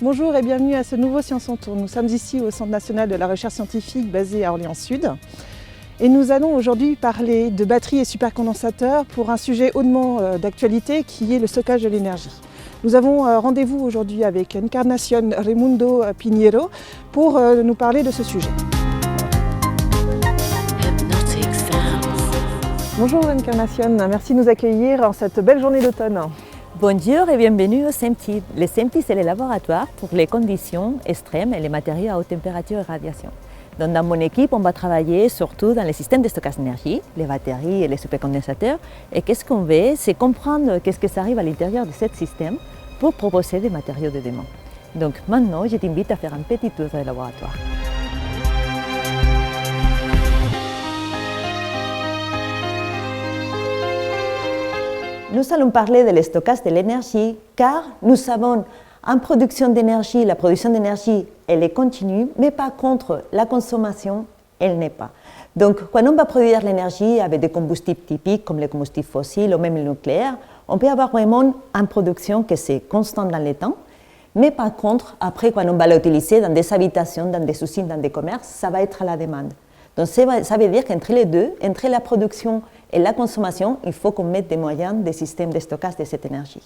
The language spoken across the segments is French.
Bonjour et bienvenue à ce nouveau Science en Tour. Nous sommes ici au Centre national de la recherche scientifique basé à Orléans-Sud. Et nous allons aujourd'hui parler de batteries et supercondensateurs pour un sujet hautement d'actualité qui est le stockage de l'énergie. Nous avons rendez-vous aujourd'hui avec Encarnación Raimundo Pinheiro pour nous parler de ce sujet. Bonjour Encarnación, merci de nous accueillir en cette belle journée d'automne. Bonjour et bienvenue au CEMTI. Le CEMTI, c'est le laboratoire pour les conditions extrêmes et les matériaux à haute température et radiation. Donc, dans mon équipe, on va travailler surtout dans les systèmes de stockage d'énergie, les batteries et les supercondensateurs. Et qu'est-ce qu'on veut, c'est comprendre qu'est-ce qui arrive à l'intérieur de ce système pour proposer des matériaux de demain. Donc maintenant, je t'invite à faire un petit tour du laboratoire. Nous allons parler de le stockage de l'énergie car nous savons en production d'énergie, la production d'énergie, elle est continue, mais par contre, la consommation, elle n'est pas. Donc, quand on va produire l'énergie avec des combustibles typiques comme les combustibles fossiles ou même le nucléaire, on peut avoir vraiment une production que c'est constant dans le temps, mais par contre, après, quand on va l'utiliser dans des habitations, dans des usines, dans des commerces, ça va être à la demande. Donc, ça veut dire qu'entre les deux, entre la production et la consommation, il faut qu'on mette des moyens, des systèmes de stockage de cette énergie.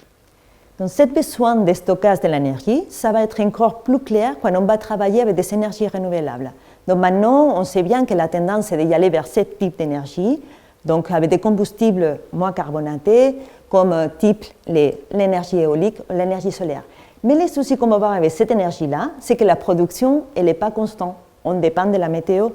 Donc, ce besoin de stockage de l'énergie, ça va être encore plus clair quand on va travailler avec des énergies renouvelables. Donc, maintenant, on sait bien que la tendance est d'y aller vers ce type d'énergie, donc avec des combustibles moins carbonatés, comme type l'énergie éolique ou l'énergie solaire. Mais les soucis qu'on va avoir avec cette énergie-là, c'est que la production, elle n'est pas constante. On dépend de la météo.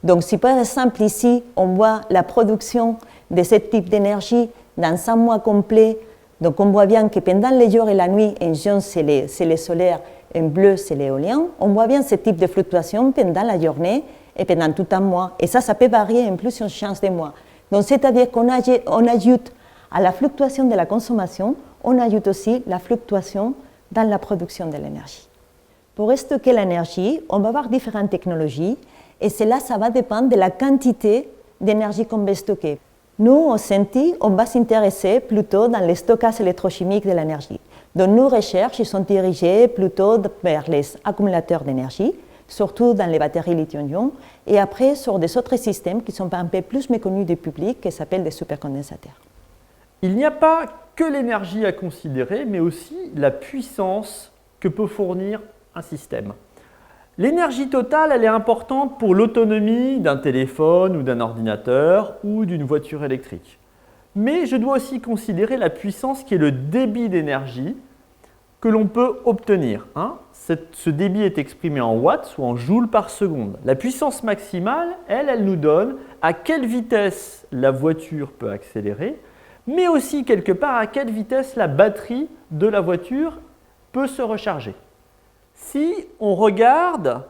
Donc, si par exemple ici, on voit la production de ce type d'énergie dans un mois complet, donc on voit bien que pendant les jours et la nuit, en jaune c'est le solaire, en bleu c'est l'éolien, on voit bien ce type de fluctuation pendant la journée et pendant tout un mois. Et ça peut varier en plusieurs chances de mois. Donc, c'est-à-dire qu'on ajoute à la fluctuation de la consommation, on ajoute aussi la fluctuation dans la production de l'énergie. Pour stocker l'énergie, on va avoir différentes technologies. Et cela, ça va dépendre de la quantité d'énergie qu'on va stocker. Nous, au CEMTI, on va s'intéresser plutôt dans le stockage électrochimique de l'énergie. Donc, nos recherches sont dirigées plutôt vers les accumulateurs d'énergie, surtout dans les batteries lithium-ion, et après sur des autres systèmes qui sont un peu plus méconnus du public, qui s'appellent des supercondensateurs. Il n'y a pas que l'énergie à considérer, mais aussi la puissance que peut fournir un système. L'énergie totale, elle est importante pour l'autonomie d'un téléphone ou d'un ordinateur ou d'une voiture électrique. Mais je dois aussi considérer la puissance qui est le débit d'énergie que l'on peut obtenir. Ce débit est exprimé en watts ou en joules par seconde. La puissance maximale, elle nous donne à quelle vitesse la voiture peut accélérer, mais aussi quelque part à quelle vitesse la batterie de la voiture peut se recharger. Si on regarde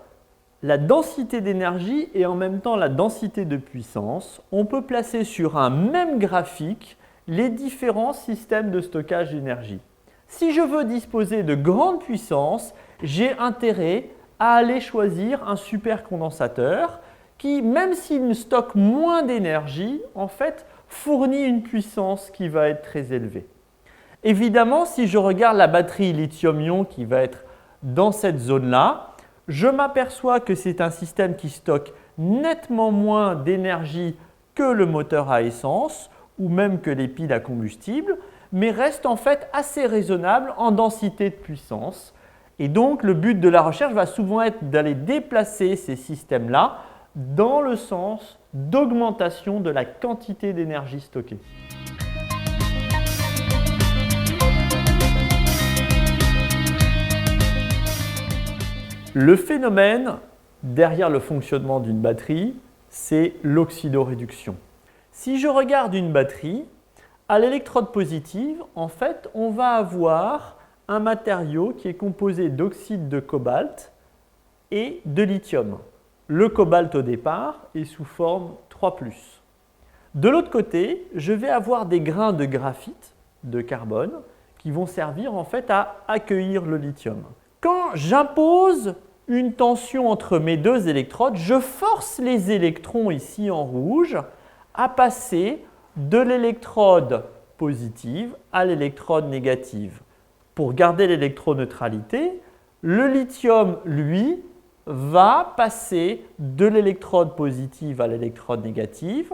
la densité d'énergie et en même temps la densité de puissance, on peut placer sur un même graphique les différents systèmes de stockage d'énergie. Si je veux disposer de grande puissance, j'ai intérêt à aller choisir un supercondensateur qui, même s'il stocke moins d'énergie, en fait, fournit une puissance qui va être très élevée. Évidemment, si je regarde la batterie lithium-ion qui va être dans cette zone-là, je m'aperçois que c'est un système qui stocke nettement moins d'énergie que le moteur à essence ou même que les piles à combustible, mais reste en fait assez raisonnable en densité de puissance. Et donc, le but de la recherche va souvent être d'aller déplacer ces systèmes-là dans le sens d'augmentation de la quantité d'énergie stockée. Le phénomène derrière le fonctionnement d'une batterie, c'est l'oxydoréduction. Si je regarde une batterie, à l'électrode positive, en fait, on va avoir un matériau qui est composé d'oxyde de cobalt et de lithium. Le cobalt au départ est sous forme 3+. De l'autre côté, je vais avoir des grains de graphite, de carbone, qui vont servir en fait à accueillir le lithium. Quand j'impose une tension entre mes deux électrodes, je force les électrons ici en rouge à passer de l'électrode positive à l'électrode négative. Pour garder l'électroneutralité, Le lithium, lui, va passer de l'électrode positive à l'électrode négative.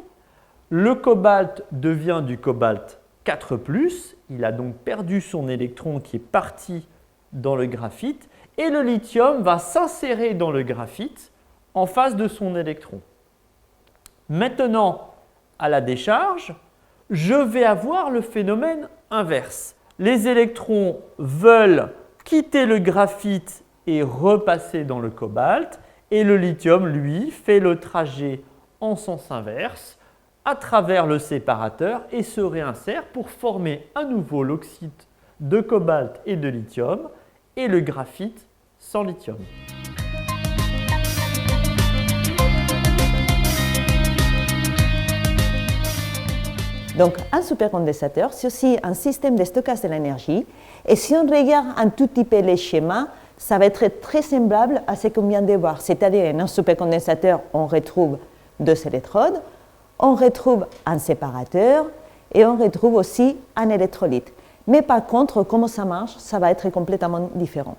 Le cobalt devient du cobalt 4+, il a donc perdu son électron qui est parti dans le graphite, et le lithium va s'insérer dans le graphite en face de son électron. Maintenant, à la décharge, je vais avoir le phénomène inverse. Les électrons veulent quitter le graphite et repasser dans le cobalt, et le lithium, lui, fait le trajet en sens inverse à travers le séparateur et se réinsère pour former à nouveau l'oxyde de cobalt et de lithium et le graphite sans lithium. Donc, un supercondensateur, c'est aussi un système de stockage de l'énergie. Et si on regarde un tout petit peu les schémas, ça va être très semblable à ce qu'on vient de voir. C'est-à-dire, dans un supercondensateur, on retrouve deux électrodes, on retrouve un séparateur et on retrouve aussi un électrolyte. Mais par contre, comment ça marche, ça va être complètement différent.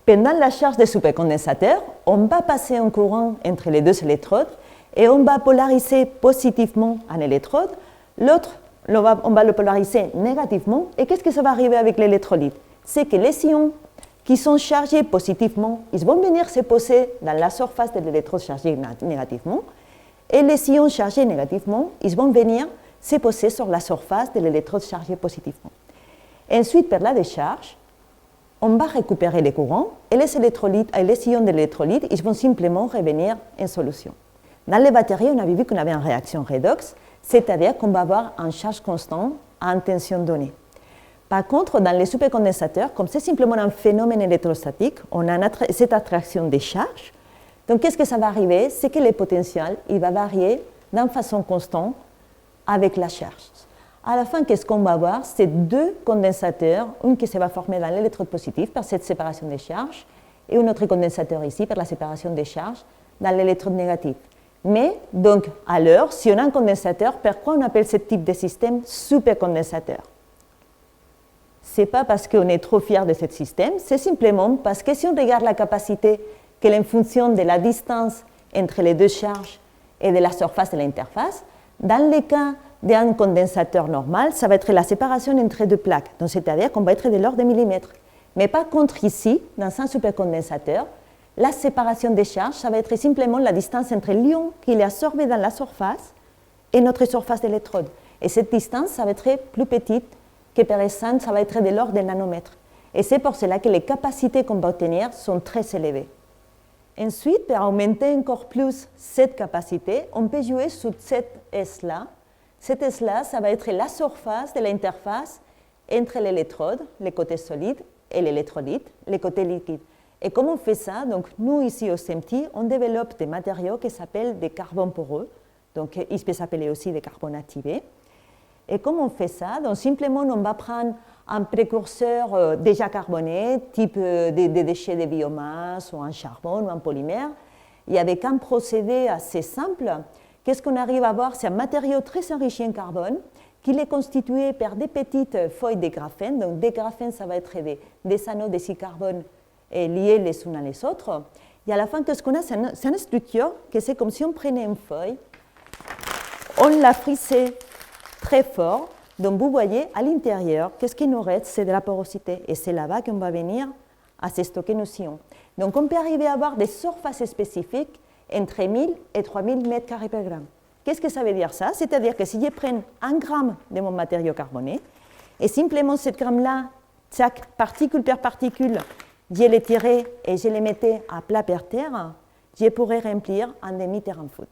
Pendant la charge des supercondensateurs, on va passer un courant entre les deux électrodes et on va polariser positivement un électrode, l'autre, on va le polariser négativement. Et qu'est-ce que ça va arriver avec l'électrolyte? C'est que les ions qui sont chargés positivement, ils vont venir se poser dans la surface de l'électrode chargée négativement, et les ions chargés négativement, ils vont venir se poser sur la surface de l'électrode chargée positivement. Ensuite, par la décharge, on va récupérer les courants et les électrolytes, les ions de l'électrolyte, ils vont simplement revenir en solution. Dans les batteries, on avait vu qu'on avait une réaction redox, c'est-à-dire qu'on va avoir un charge constant à une tension donnée. Par contre, dans les supercondensateurs, comme c'est simplement un phénomène électrostatique, on a cette attraction des charges. Donc, qu'est-ce que ça va arriver? C'est que le potentiel il va varier d'une façon constante avec la charge. À la fin, qu'est-ce qu'on va avoir? C'est deux condensateurs, un qui se va former dans l'électrode positive par cette séparation des charges, et un autre condensateur ici par la séparation des charges dans l'électrode négative. Mais, donc, alors, si on a un condensateur, pourquoi on appelle ce type de système supercondensateur? Ce n'est pas parce qu'on est trop fier de ce système, c'est simplement parce que si on regarde la capacité qu'elle est en fonction de la distance entre les deux charges et de la surface de l'interface, dans le cas d'un condensateur normal, ça va être la séparation entre deux plaques, donc c'est-à-dire qu'on va être de l'ordre de millimètres. Mais par contre ici, dans un supercondensateur, la séparation des charges, ça va être simplement la distance entre l'ion qui est absorbé dans la surface et notre surface d'électrode. Et cette distance, ça va être plus petite que par exemple, ça va être de l'ordre des nanomètres. Et c'est pour cela que les capacités qu'on va obtenir sont très élevées. Ensuite, pour augmenter encore plus cette capacité, on peut jouer sur cette S-là. Cette S-là, ça va être la surface de l'interface entre l'électrode, le côté solide, et l'électrolyte, le côté liquide. Et comment on fait ça? Donc, nous, ici au CMT, on développe des matériaux qui s'appellent des carbones poreux, donc ils peuvent s'appeler aussi des carbones activés. Et comment on fait ça? Donc, simplement, on va prendre un précurseur déjà carboné, type des déchets de biomasse, ou un charbon, ou un polymère. Et avec un procédé assez simple, qu'est-ce qu'on arrive à avoir? C'est un matériau très enrichi en carbone, qui est constitué par des petites feuilles de graphène. Donc, des graphènes, ça va être des anneaux de 6 carbones liés les uns les autres. Et à la fin, qu'est-ce qu'on a? C'est une structure que c'est comme si on prenait une feuille, on la frissait très fort. Donc, vous voyez, à l'intérieur, qu'est-ce qui nous reste? C'est de la porosité. Et c'est là-bas qu'on va venir à se stocker nos ions. Donc, on peut arriver à avoir des surfaces spécifiques entre 1000 et 3000 mètres carrés par gramme. Qu'est-ce que ça veut dire ça? C'est-à-dire que si je prends 1 gramme de mon matériau carboné, et simplement ce gramme-là, chaque particule par particule, je les tirais et je les mettais à plat par terre, je pourrais remplir un demi-terrain de foot.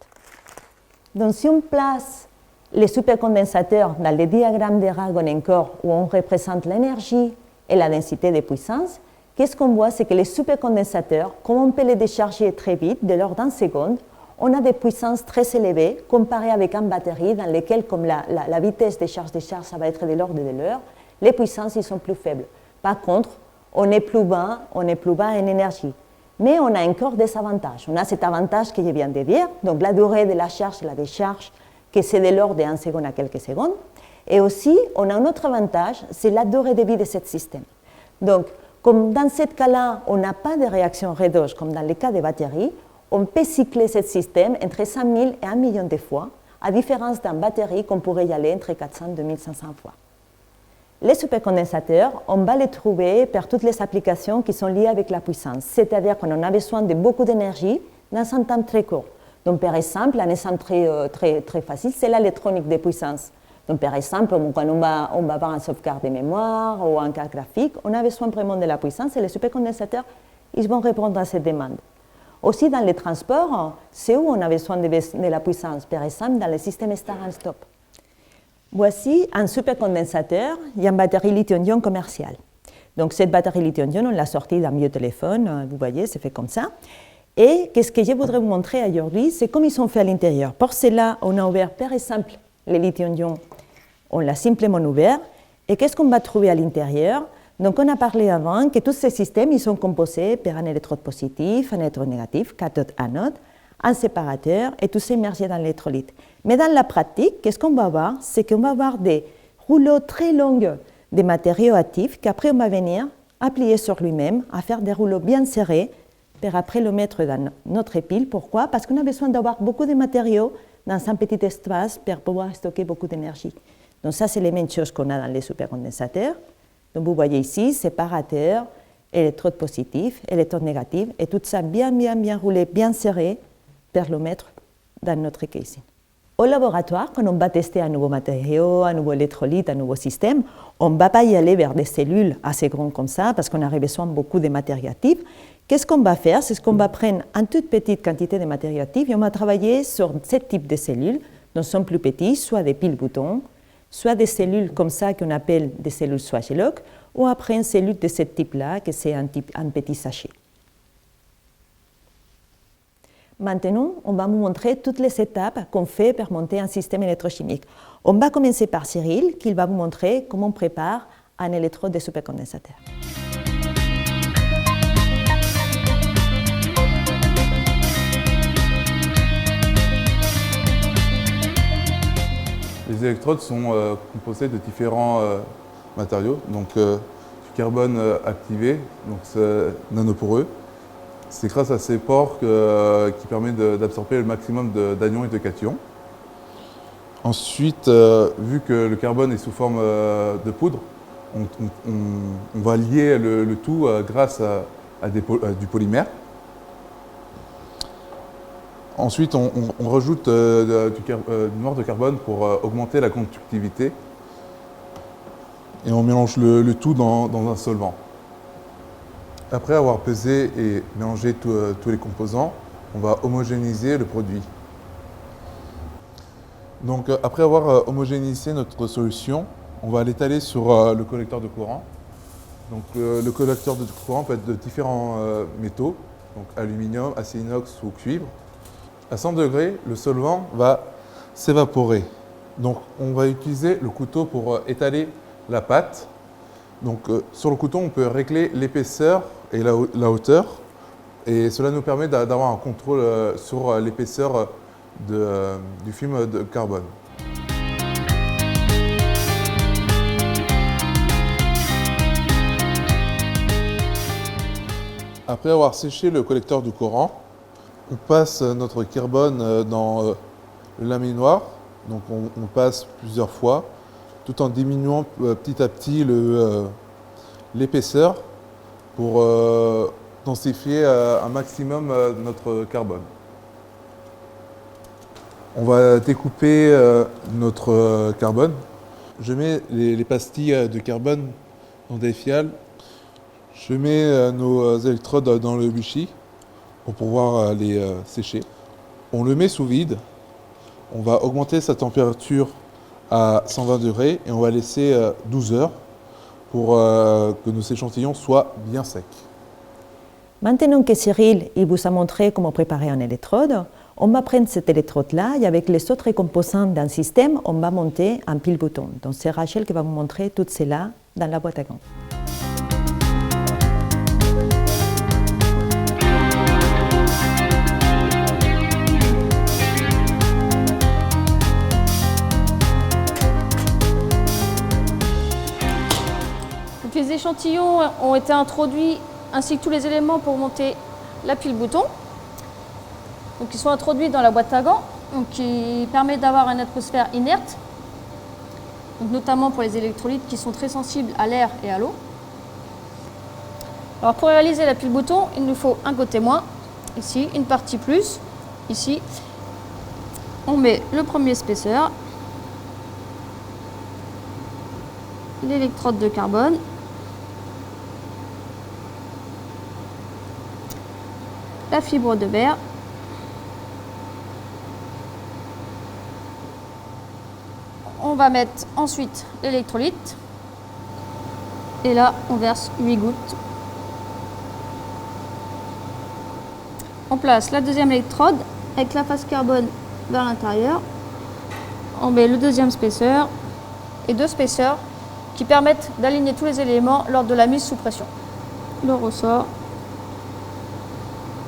Donc, si on place les supercondensateurs dans les diagrammes de Ragon-Encore où on représente l'énergie et la densité de puissance, qu'est-ce qu'on voit? C'est que les supercondensateurs, comme on peut les décharger très vite, de l'ordre d'un seconde, on a des puissances très élevées comparées avec une batterie dans lesquelles, comme la vitesse des charges, ça va être de l'ordre de l'heure, les puissances ils sont plus faibles. Par contre, on est plus bas en énergie. Mais on a encore des avantages. On a cet avantage que je viens de dire, donc la durée de la charge et la décharge, que c'est de l'ordre de 1 seconde à quelques secondes. Et aussi, on a un autre avantage, c'est la durée de vie de ce système. Donc, Comme dans ce cas-là, on n'a pas de réaction redox comme dans le cas des batteries, on peut cycler ce système entre 100 000 et 1 million de fois, à différence d'une batterie qu'on pourrait y aller entre 400 et 2500 fois. Les supercondensateurs, on va les trouver pour toutes les applications qui sont liées avec la puissance, c'est-à-dire quand on a besoin de beaucoup d'énergie dans un temps très court. Donc, par exemple, un exemple très facile, c'est l'électronique de puissance. Donc, par exemple, quand on va avoir un sauvegarde de mémoire ou un carte graphique, on a besoin vraiment de la puissance et les supercondensateurs, ils vont répondre à cette demande. Aussi, dans les transports, c'est où on a besoin de la puissance, par exemple, dans le système start-and-stop. Voici un supercondensateur et une batterie lithium-ion commerciale. Donc, cette batterie lithium-ion, on l'a sortie d'un vieux téléphone, vous voyez, c'est fait comme ça. Et qu'est-ce que je voudrais vous montrer aujourd'hui, c'est comment ils sont faits à l'intérieur. Pour cela, on a ouvert, par exemple, le lithium-ion, on l'a simplement ouvert. Et qu'est-ce qu'on va trouver à l'intérieur? Donc, on a parlé avant que tous ces systèmes, ils sont composés par un électrode positif, un électrode négatif, cathode, anode, un séparateur, et tout ça immergé dans l'électrolyte. Mais dans la pratique, qu'est-ce qu'on va avoir? C'est qu'on va avoir des rouleaux très longs de matériaux actifs qu'après on va venir applier sur lui-même, à faire des rouleaux bien serrés, pour après le mettre dans notre pile. Pourquoi? Parce qu'on a besoin d'avoir beaucoup de matériaux dans un petit espace pour pouvoir stocker beaucoup d'énergie. Donc ça, c'est les mêmes choses qu'on a dans les supercondensateurs. Donc vous voyez ici, séparateur, électrode positif, électrode négatif, et tout ça bien roulé, bien serré, pour le mettre dans notre casing. Au laboratoire, quand on va tester un nouveau matériau, un nouveau électrolyte, un nouveau système, on ne va pas y aller vers des cellules assez grandes comme ça, parce qu'on a besoin de beaucoup de matériaux actifs. Qu'est-ce qu'on va faire? C'est qu'on va prendre une toute petite quantité de matériaux actifs et on va travailler sur ce type de cellules, donc sont plus petits, soit des piles-boutons, soit des cellules comme ça qu'on appelle des cellules Swagg-Lock, ou après une cellule de ce type-là, que c'est un petit sachet. Maintenant, on va vous montrer toutes les étapes qu'on fait pour monter un système électrochimique. On va commencer par Cyril, qui va vous montrer comment on prépare un électrode de supercondensateur. Les électrodes sont composés de différents matériaux, donc du carbone activé, donc c'est nanoporeux. C'est grâce à ces pores qui permet d'absorber le maximum d'anions et de cations. Ensuite, vu que le carbone est sous forme de poudre, on va lier le tout grâce à du polymère. Ensuite, on rajoute du noir de carbone pour augmenter la conductivité. Et on mélange le tout dans un solvant. Après avoir pesé et mélangé tous les composants, on va homogénéiser le produit. Donc, après avoir homogénéisé notre solution, on va l'étaler sur le collecteur de courant. Donc, le collecteur de courant peut être de différents métaux, donc aluminium, acier inox ou cuivre. À 100 degrés, le solvant va s'évaporer. Donc, on va utiliser le couteau pour étaler la pâte. Donc, sur le couteau, on peut régler l'épaisseur et la hauteur. Et cela nous permet d'avoir un contrôle sur l'épaisseur du film de carbone. Après avoir séché le collecteur de courant, on passe notre carbone dans le laminoir. Donc, on passe plusieurs fois, tout en diminuant petit à petit l'épaisseur pour densifier un maximum notre carbone. On va découper notre carbone. Je mets les pastilles de carbone dans des fiales. Je mets nos électrodes dans le buchi pour pouvoir les sécher. On le met sous vide. On va augmenter sa température à 120 degrés et on va laisser 12 heures pour que nos échantillons soient bien secs. Maintenant que Cyril vous a montré comment préparer un électrode, on va prendre cet électrode-là et avec les autres composants d'un système, on va monter un pile-bouton. Donc c'est Rachel qui va vous montrer tout cela dans la boîte à gants. Donc les échantillons ont été introduits ainsi que tous les éléments pour monter la pile bouton. Donc ils sont introduits dans la boîte à gants, donc qui permet d'avoir une atmosphère inerte, donc notamment pour les électrolytes qui sont très sensibles à l'air et à l'eau. Alors pour réaliser la pile bouton, il nous faut un côté moins, ici, une partie plus, ici. On met le premier épaisseur, l'électrode de carbone, la fibre de verre, on va mettre ensuite l'électrolyte et là on verse 8 gouttes. On place la deuxième électrode avec la face carbone vers l'intérieur. On met le deuxième spaceur et 2 spacers qui permettent d'aligner tous les éléments lors de la mise sous pression. Le ressort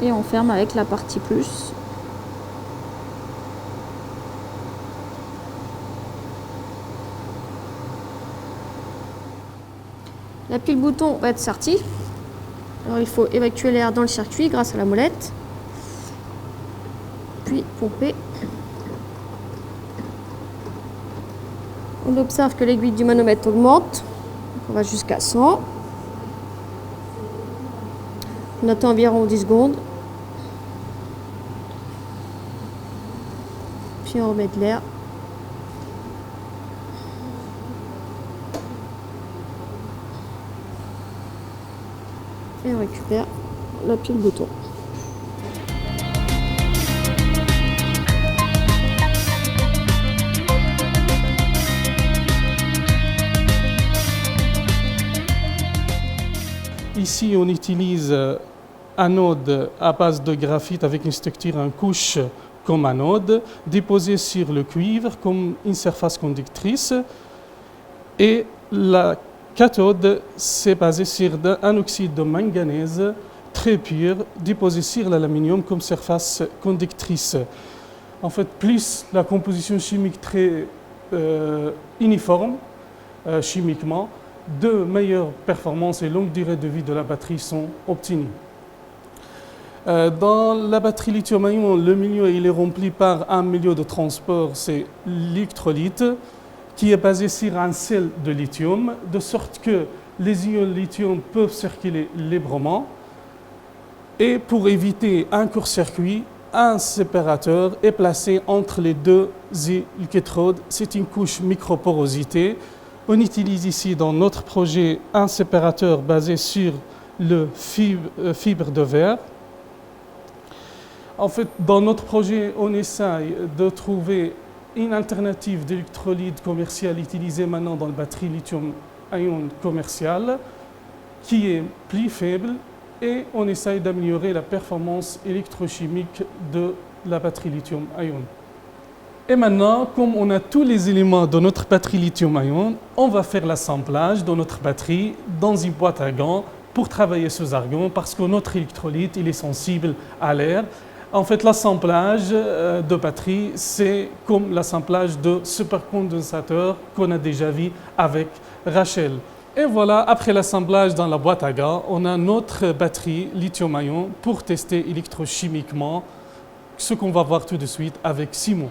et on ferme avec la partie plus. La pile bouton va être sortie. Alors il faut évacuer l'air dans le circuit grâce à la molette. Puis pomper. On observe que l'aiguille du manomètre augmente. On va jusqu'à 100. On attend environ 10 secondes. Puis on remet de l'air. Et on récupère la pile bouton. Ici, on utilise un anode à base de graphite avec une structure en couche comme anode, déposé sur le cuivre comme une surface conductrice. Et la cathode, c'est basé sur un oxyde de manganèse très pur, déposé sur l'aluminium comme surface conductrice. En fait, plus la composition chimique très uniforme chimiquement, de meilleures performances et longue durée de vie de la batterie sont obtenues. Dans la batterie lithium-ion, le milieu il est rempli par un milieu de transport, c'est l'électrolyte, qui est basé sur un sel de lithium, de sorte que les ions lithium peuvent circuler librement. Et pour éviter un court-circuit, un séparateur est placé entre les deux électrodes. C'est une couche microporosité. On utilise ici dans notre projet un séparateur basé sur le fibre de verre. En fait, dans notre projet, on essaye de trouver une alternative d'électrolyte commerciale utilisée maintenant dans la batterie lithium-ion commerciale qui est plus faible et on essaye d'améliorer la performance électrochimique de la batterie lithium-ion. Et maintenant, comme on a tous les éléments de notre batterie lithium-ion, on va faire l'assemblage de notre batterie dans une boîte à gants pour travailler ces argons parce que notre électrolyte il est sensible à l'air. En fait, l'assemblage de batterie, c'est comme l'assemblage de supercondensateurs qu'on a déjà vu avec Rachel. Et voilà, après l'assemblage dans la boîte à gants, on a notre batterie lithium-ion pour tester électrochimiquement ce qu'on va voir tout de suite avec Simon.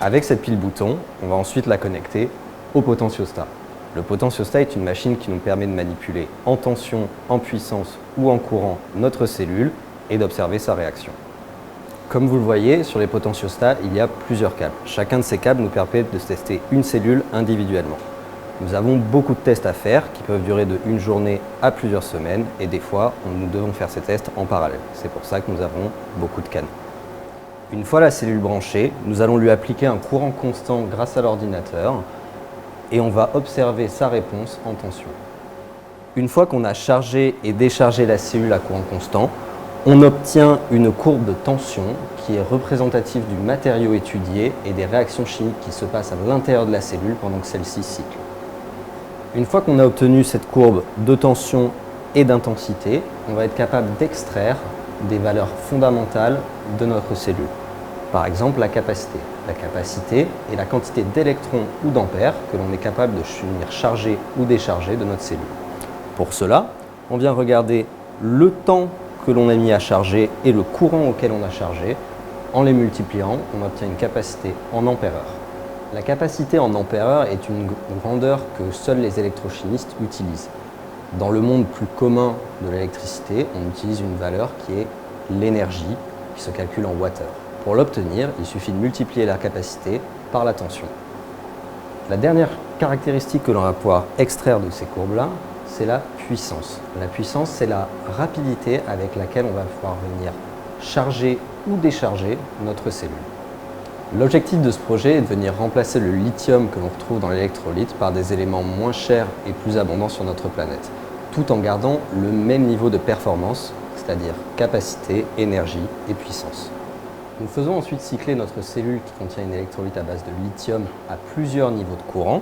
Avec cette pile bouton, on va ensuite la connecter au potentiostat. Le potentiostat est une machine qui nous permet de manipuler en tension, en puissance ou en courant notre cellule et d'observer sa réaction. Comme vous le voyez, sur les potentiostats, il y a plusieurs câbles. Chacun de ces câbles nous permet de tester une cellule individuellement. Nous avons beaucoup de tests à faire qui peuvent durer de une journée à plusieurs semaines et des fois, nous devons faire ces tests en parallèle. C'est pour ça que nous avons beaucoup de canaux. Une fois la cellule branchée, nous allons lui appliquer un courant constant grâce à l'ordinateur et on va observer sa réponse en tension. Une fois qu'on a chargé et déchargé la cellule à courant constant, on obtient une courbe de tension qui est représentative du matériau étudié et des réactions chimiques qui se passent à l'intérieur de la cellule pendant que celle-ci cycle. Une fois qu'on a obtenu cette courbe de tension et d'intensité, on va être capable d'extraire des valeurs fondamentales de notre cellule. Par exemple, la capacité. La capacité est la quantité d'électrons ou d'ampères que l'on est capable de venir charger ou décharger de notre cellule. Pour cela, on vient regarder le temps que l'on a mis à charger et le courant auquel on a chargé. En les multipliant, on obtient une capacité en ampères-heure. La capacité en ampères-heure est une grandeur que seuls les électrochimistes utilisent. Dans le monde plus commun de l'électricité, on utilise une valeur qui est l'énergie, qui se calcule en watts-heure. Pour l'obtenir, il suffit de multiplier la capacité par la tension. La dernière caractéristique que l'on va pouvoir extraire de ces courbes-là, c'est la puissance. La puissance, c'est la rapidité avec laquelle on va pouvoir venir charger ou décharger notre cellule. L'objectif de ce projet est de venir remplacer le lithium que l'on retrouve dans l'électrolyte par des éléments moins chers et plus abondants sur notre planète, tout en gardant le même niveau de performance, c'est-à-dire capacité, énergie et puissance. Nous faisons ensuite cycler notre cellule qui contient une électrolyte à base de lithium à plusieurs niveaux de courant.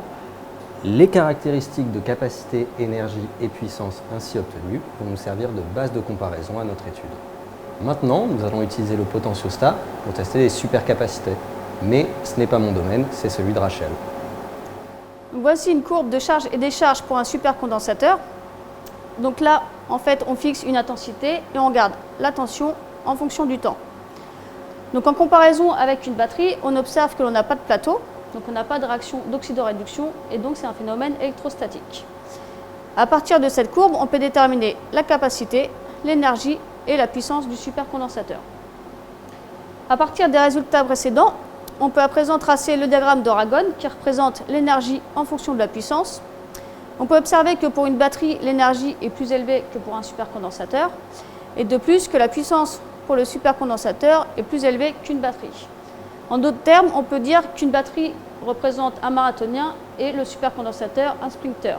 Les caractéristiques de capacité, énergie et puissance ainsi obtenues vont nous servir de base de comparaison à notre étude. Maintenant, nous allons utiliser le potentiostat pour tester les supercapacités. Mais ce n'est pas mon domaine, c'est celui de Rachel. Voici une courbe de charge et décharge pour un supercondensateur. Donc là, en fait, on fixe une intensité et on garde la tension en fonction du temps. Donc en comparaison avec une batterie, on observe que l'on n'a pas de plateau, donc on n'a pas de réaction d'oxydoréduction et donc c'est un phénomène électrostatique. À partir de cette courbe, on peut déterminer la capacité, l'énergie et la puissance du supercondensateur. À partir des résultats précédents, on peut à présent tracer le diagramme d'Aragon qui représente l'énergie en fonction de la puissance. On peut observer que pour une batterie, l'énergie est plus élevée que pour un supercondensateur et de plus que la puissance pour le supercondensateur est plus élevée qu'une batterie. En d'autres termes, on peut dire qu'une batterie représente un marathonien et le supercondensateur un sprinter.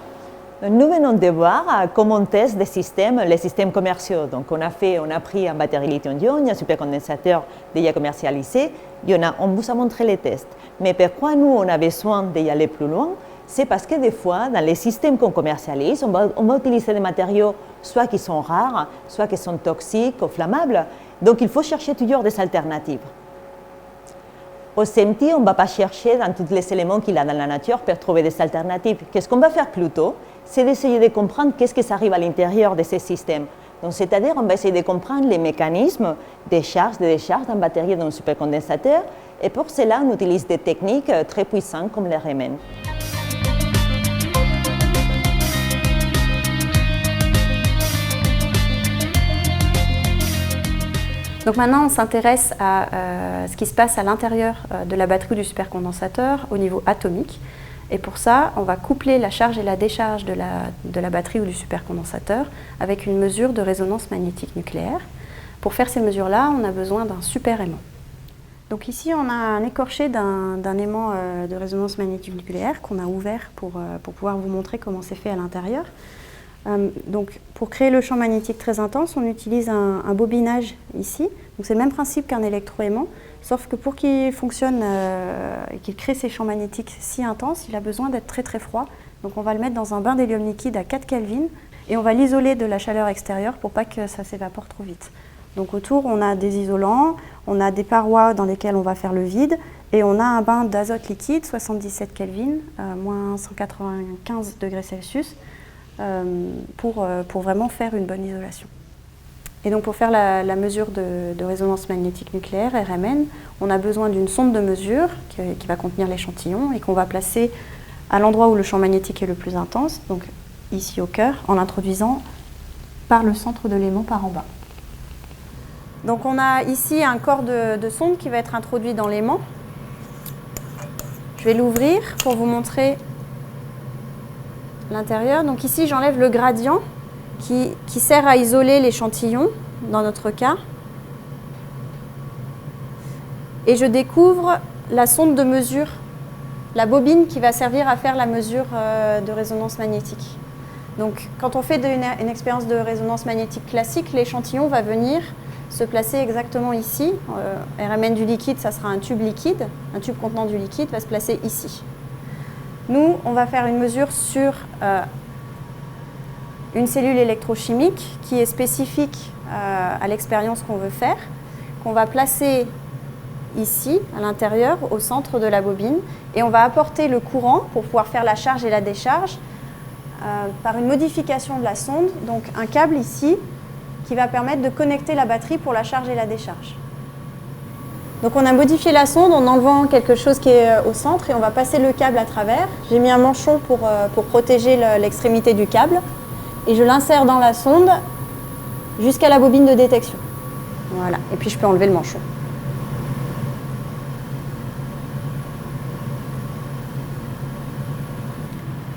Nous venons de voir comment on teste les systèmes commerciaux. Donc on a pris un batterie lithium-ion, un supercondensateur déjà commercialisé, et on vous a montré les tests. Mais pourquoi nous on a besoin d'y aller plus loin? C'est parce que des fois, dans les systèmes qu'on commercialise, on va utiliser des matériaux soit qui sont rares, soit qui sont toxiques ou flammables. Donc il faut chercher toujours des alternatives. Au CMT, on ne va pas chercher dans tous les éléments qu'il y a dans la nature pour trouver des alternatives. Qu'est-ce qu'on va faire plutôt? C'est d'essayer de comprendre qu'est-ce qui arrive à l'intérieur de ces systèmes. Donc, c'est-à-dire, on va essayer de comprendre les mécanismes de charge, de décharge d'un batterie et d'un supercondensateur. Et pour cela, on utilise des techniques très puissantes comme le Raman. Donc maintenant, on s'intéresse à ce qui se passe à l'intérieur de la batterie ou du supercondensateur au niveau atomique. Et pour ça, on va coupler la charge et la décharge de la batterie ou du supercondensateur avec une mesure de résonance magnétique nucléaire. Pour faire ces mesures-là, on a besoin d'un super aimant. Donc ici, on a un écorché d'un aimant de résonance magnétique nucléaire qu'on a ouvert pour pouvoir vous montrer comment c'est fait à l'intérieur. Donc, pour créer le champ magnétique très intense, on utilise un bobinage ici. C'est le même principe qu'un électroaimant, sauf que pour qu'il fonctionne et qu'il crée ces champs magnétiques si intenses, il a besoin d'être très très froid. Donc on va le mettre dans un bain d'hélium liquide à 4 Kelvin et on va l'isoler de la chaleur extérieure pour pas que ça s'évapore trop vite. Donc autour, on a des isolants, on a des parois dans lesquelles on va faire le vide et on a un bain d'azote liquide, 77 Kelvin, moins 195 degrés Celsius. Pour vraiment faire une bonne isolation. Et donc pour faire la mesure de résonance magnétique nucléaire, RMN, on a besoin d'une sonde de mesure qui va contenir l'échantillon et qu'on va placer à l'endroit où le champ magnétique est le plus intense, donc ici au cœur, en l'introduisant par le centre de l'aimant par en bas. Donc on a ici un corps de sonde qui va être introduit dans l'aimant. Je vais l'ouvrir pour vous montrer l'intérieur. Donc ici, j'enlève le gradient qui sert à isoler l'échantillon, dans notre cas. Et je découvre la sonde de mesure, la bobine qui va servir à faire la mesure de résonance magnétique. Donc quand on fait une expérience de résonance magnétique classique, l'échantillon va venir se placer exactement ici. RMN du liquide, ça sera un tube liquide. Un tube contenant du liquide va se placer ici. Nous, on va faire une mesure sur une cellule électrochimique qui est spécifique à l'expérience qu'on veut faire, qu'on va placer ici, à l'intérieur, au centre de la bobine, et on va apporter le courant pour pouvoir faire la charge et la décharge par une modification de la sonde, donc un câble ici qui va permettre de connecter la batterie pour la charge et la décharge. Donc on a modifié la sonde en enlevant quelque chose qui est au centre et on va passer le câble à travers. J'ai mis un manchon pour protéger l'extrémité du câble et je l'insère dans la sonde jusqu'à la bobine de détection. Voilà, et puis je peux enlever le manchon.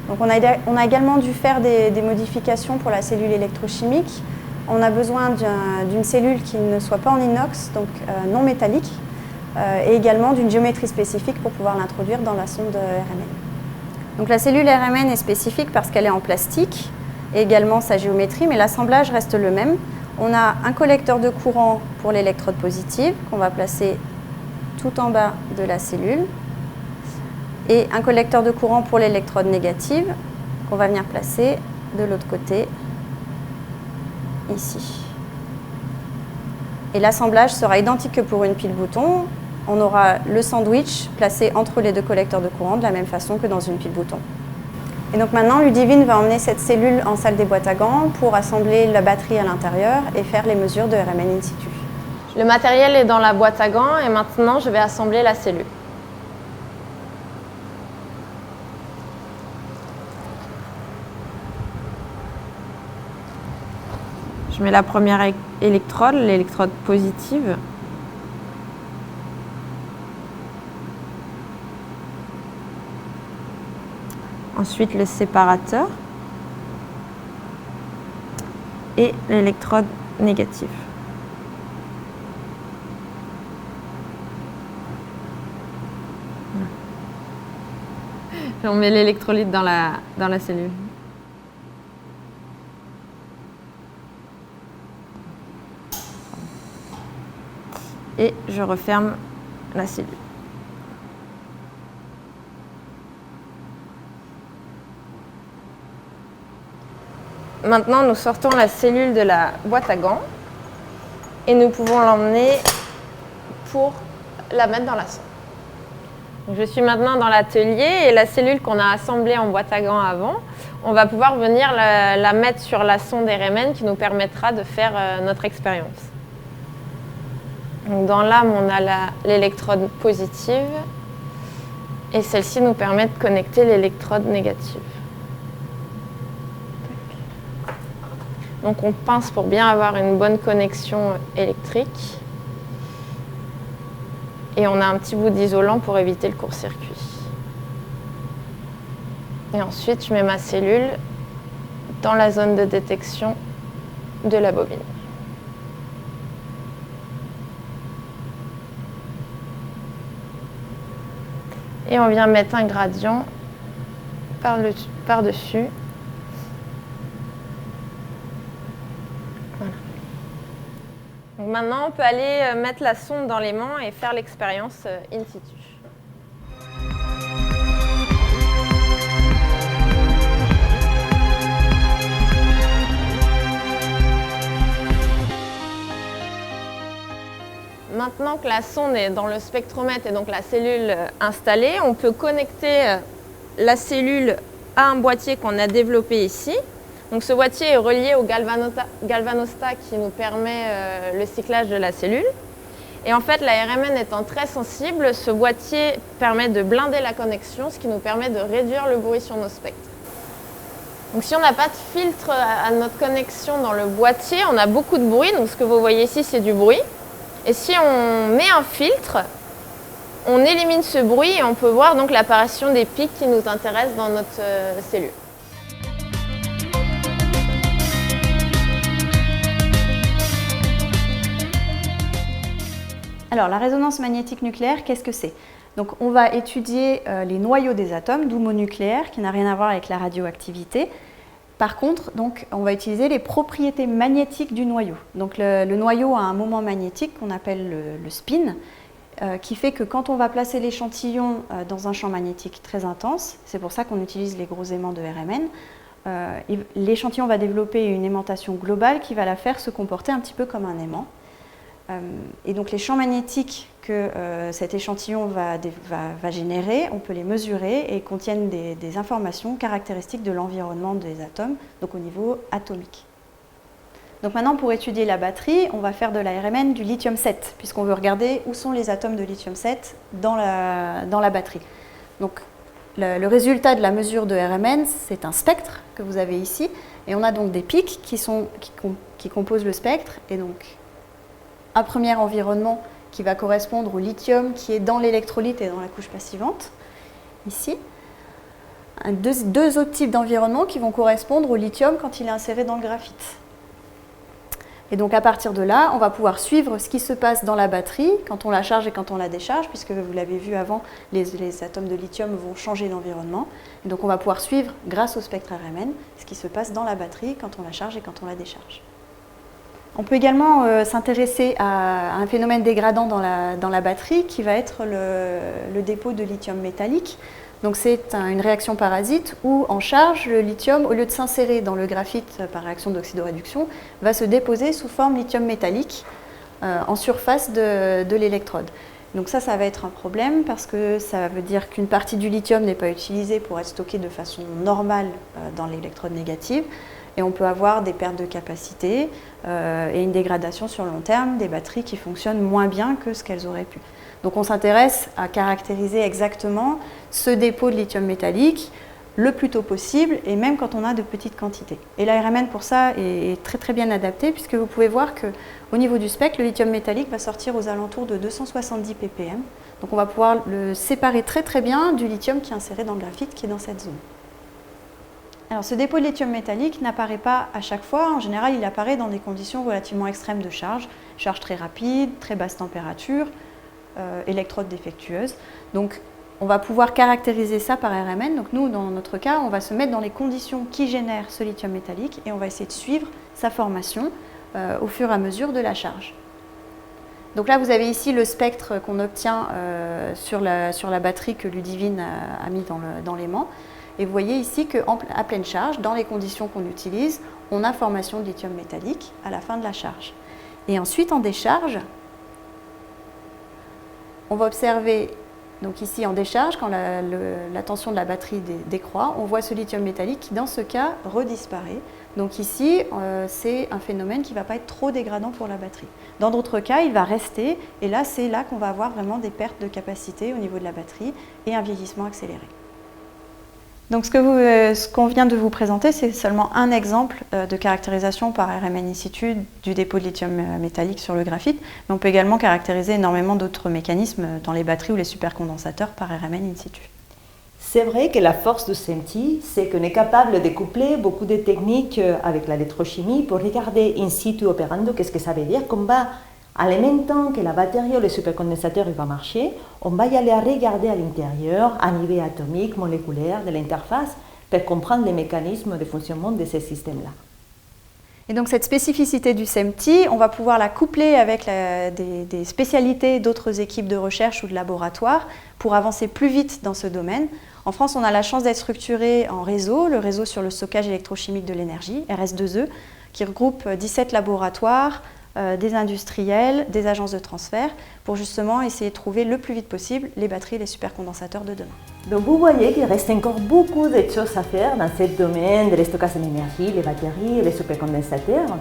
Donc on a également dû faire des modifications pour la cellule électrochimique. On a besoin d'une cellule qui ne soit pas en inox, donc non métallique, et également d'une géométrie spécifique pour pouvoir l'introduire dans la sonde RMN. Donc la cellule RMN est spécifique parce qu'elle est en plastique, et également sa géométrie, mais l'assemblage reste le même. On a un collecteur de courant pour l'électrode positive qu'on va placer tout en bas de la cellule, et un collecteur de courant pour l'électrode négative qu'on va venir placer de l'autre côté, ici. Et l'assemblage sera identique que pour une pile bouton. On aura le sandwich placé entre les deux collecteurs de courant de la même façon que dans une pile bouton. Et donc maintenant, Ludivine va emmener cette cellule en salle des boîtes à gants pour assembler la batterie à l'intérieur et faire les mesures de RMN in situ. Le matériel est dans la boîte à gants et maintenant je vais assembler la cellule. Je mets la première électrode, l'électrode positive. Ensuite le séparateur et l'électrode négative. On met l'électrolyte dans la cellule. Et je referme la cellule. Maintenant, nous sortons la cellule de la boîte à gants et nous pouvons l'emmener pour la mettre dans la sonde. Donc, je suis maintenant dans l'atelier et la cellule qu'on a assemblée en boîte à gants avant, on va pouvoir venir la mettre sur la sonde RMN qui nous permettra de faire notre expérience. Donc, dans l'âme, on a l'électrode positive et celle-ci nous permet de connecter l'électrode négative. Donc on pince pour bien avoir une bonne connexion électrique. Et on a un petit bout d'isolant pour éviter le court-circuit. Et ensuite, je mets ma cellule dans la zone de détection de la bobine. Et on vient mettre un gradient par-dessus. Voilà. Donc maintenant, on peut aller mettre la sonde dans l'aimant et faire l'expérience in situ. Maintenant que la sonde est dans le spectromètre et donc la cellule installée, on peut connecter la cellule à un boîtier qu'on a développé ici. Donc ce boîtier est relié au galvanostat qui nous permet le cyclage de la cellule. Et en fait, la RMN étant très sensible, ce boîtier permet de blinder la connexion, ce qui nous permet de réduire le bruit sur nos spectres. Donc si on n'a pas de filtre à notre connexion dans le boîtier, on a beaucoup de bruit. Donc ce que vous voyez ici, c'est du bruit. Et si on met un filtre, on élimine ce bruit et on peut voir donc l'apparition des pics qui nous intéressent dans notre cellule. Alors la résonance magnétique nucléaire, qu'est-ce que c'est? Donc on va étudier les noyaux des atomes, d'où mot nucléaire, qui n'a rien à voir avec la radioactivité. Par contre, donc, on va utiliser les propriétés magnétiques du noyau. Donc, le noyau a un moment magnétique qu'on appelle le spin, qui fait que quand on va placer l'échantillon dans un champ magnétique très intense, c'est pour ça qu'on utilise les gros aimants de RMN, l'échantillon va développer une aimantation globale qui va la faire se comporter un petit peu comme un aimant. Et donc les champs magnétiques que cet échantillon va générer, on peut les mesurer et contiennent des informations caractéristiques de l'environnement des atomes, donc au niveau atomique. Donc maintenant, pour étudier la batterie, on va faire de la RMN du lithium-7, puisqu'on veut regarder où sont les atomes de lithium-7 dans la batterie. Donc le résultat de la mesure de RMN, c'est un spectre que vous avez ici, et on a donc des pics qui composent le spectre, et donc un premier environnement qui va correspondre au lithium qui est dans l'électrolyte et dans la couche passivante, ici. Deux autres types d'environnements qui vont correspondre au lithium quand il est inséré dans le graphite. Et donc à partir de là, on va pouvoir suivre ce qui se passe dans la batterie quand on la charge et quand on la décharge, puisque vous l'avez vu avant, les atomes de lithium vont changer d'environnement. Et donc on va pouvoir suivre, grâce au spectre RMN, ce qui se passe dans la batterie quand on la charge et quand on la décharge. On peut également s'intéresser à un phénomène dégradant dans la batterie qui va être le dépôt de lithium métallique. Donc c'est une réaction parasite où en charge, le lithium, au lieu de s'insérer dans le graphite par réaction d'oxydoréduction, va se déposer sous forme lithium métallique en surface de l'électrode. Donc ça va être un problème parce que ça veut dire qu'une partie du lithium n'est pas utilisée pour être stockée de façon normale dans l'électrode négative. Et on peut avoir des pertes de capacité et une dégradation sur le long terme des batteries qui fonctionnent moins bien que ce qu'elles auraient pu. Donc on s'intéresse à caractériser exactement ce dépôt de lithium métallique le plus tôt possible et même quand on a de petites quantités. Et la RMN pour ça est très très bien adaptée puisque vous pouvez voir qu'au niveau du spectre, le lithium métallique va sortir aux alentours de 270 ppm. Donc on va pouvoir le séparer très très bien du lithium qui est inséré dans le graphite qui est dans cette zone. Alors ce dépôt de lithium métallique n'apparaît pas à chaque fois. En général, il apparaît dans des conditions relativement extrêmes de charge très rapide, très basse température, électrode défectueuse. Donc on va pouvoir caractériser ça par RMN. Donc nous, dans notre cas, on va se mettre dans les conditions qui génèrent ce lithium métallique et on va essayer de suivre sa formation au fur et à mesure de la charge. Donc là, vous avez ici le spectre qu'on obtient sur la batterie que Ludivine a mis dans l'aimant. Et vous voyez ici qu'à pleine charge, dans les conditions qu'on utilise, on a formation de lithium métallique à la fin de la charge. Et ensuite, en décharge, on va observer, donc ici en décharge, quand la tension de la batterie décroît, on voit ce lithium métallique qui, dans ce cas, redisparaît. Donc ici, c'est un phénomène qui ne va pas être trop dégradant pour la batterie. Dans d'autres cas, il va rester, et là, c'est là qu'on va avoir vraiment des pertes de capacité au niveau de la batterie et un vieillissement accéléré. Donc ce qu'on vient de vous présenter, c'est seulement un exemple de caractérisation par RMN in situ du dépôt de lithium métallique sur le graphite, mais on peut également caractériser énormément d'autres mécanismes dans les batteries ou les supercondensateurs par RMN in situ. C'est vrai que la force du SEMTI, c'est qu'on est capable de coupler beaucoup de techniques avec l'électrochimie pour regarder in situ operando, qu'est-ce que ça veut dire, qu'on va, en même temps que la batterie ou le supercondensateur va marcher, on va y aller à regarder à l'intérieur, à niveau atomique, moléculaire, de l'interface, pour comprendre les mécanismes de fonctionnement de ces systèmes-là. Et donc cette spécificité du SEMTI, on va pouvoir la coupler avec des spécialités d'autres équipes de recherche ou de laboratoire pour avancer plus vite dans ce domaine. En France, on a la chance d'être structuré en réseau, le réseau sur le stockage électrochimique de l'énergie, RS2E, qui regroupe 17 laboratoires, des industriels, des agences de transfert, pour justement essayer de trouver le plus vite possible les batteries et les supercondensateurs de demain. Donc vous voyez qu'il reste encore beaucoup de choses à faire dans ce domaine de stockage de l'énergie, les batteries et les supercondensateurs.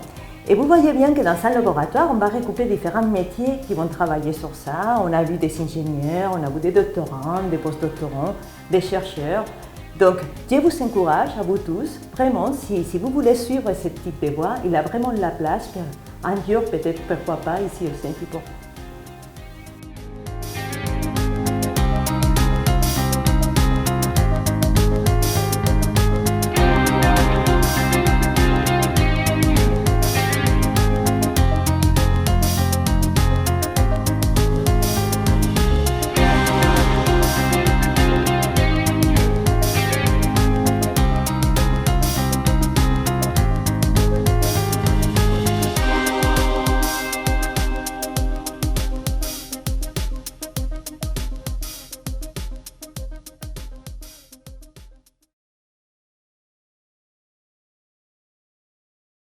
Et vous voyez bien que dans un laboratoire, on va recouper différents métiers qui vont travailler sur ça. On a vu des ingénieurs, on a vu des doctorants, des postdoctorants, des chercheurs. Donc, je vous encourage à vous tous, vraiment, si vous voulez suivre ce type de voie, il a vraiment la place pour un jour, peut-être, pourquoi pas, ici au SEMTI pour vous.